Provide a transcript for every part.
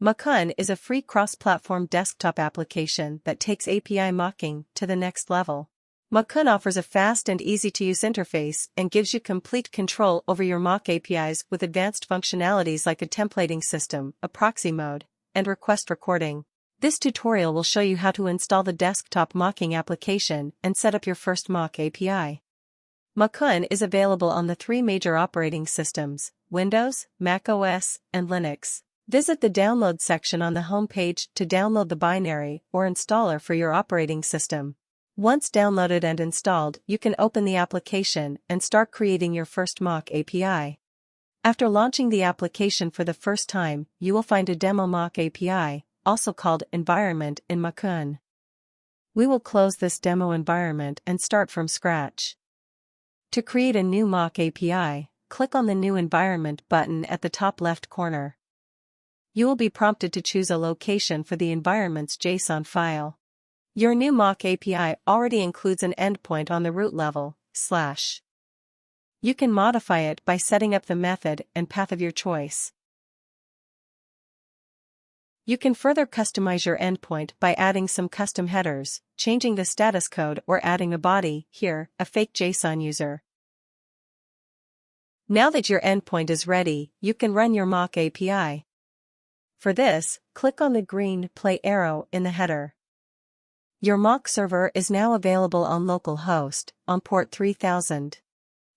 Mockoon is a free cross-platform desktop application that takes API mocking to the next level. Mockoon offers a fast and easy-to-use interface and gives you complete control over your mock APIs with advanced functionalities like a templating system, a proxy mode, and request recording. This tutorial will show you how to install the desktop mocking application and set up your first mock API. Mockoon is available on the 3 major operating systems, Windows, Mac OS, and Linux. Visit the download section on the home page to download the binary or installer for your operating system. Once downloaded and installed, you can open the application and start creating your first mock API. After launching the application for the first time, you will find a demo mock API, also called environment, in Mockoon. We will close this demo environment and start from scratch. To create a new mock API, click on the New Environment button at the top left corner. You will be prompted to choose a location for the environment's JSON file. Your new mock API already includes an endpoint on the root level, /. You can modify it by setting up the method and path of your choice. You can further customize your endpoint by adding some custom headers, changing the status code, or adding a body, here, a fake JSON user. Now that your endpoint is ready, you can run your mock API. For this, click on the green play arrow in the header. Your mock server is now available on localhost, on port 3000.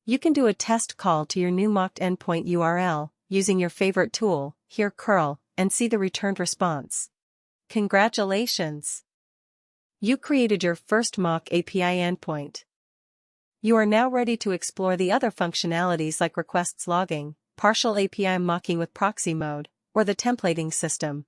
You can do a test call to your new mocked endpoint URL, using your favorite tool, here curl, and see the returned response. Congratulations! You created your first mock API endpoint. You are now ready to explore the other functionalities like requests logging, partial API mocking with proxy mode, or the templating system.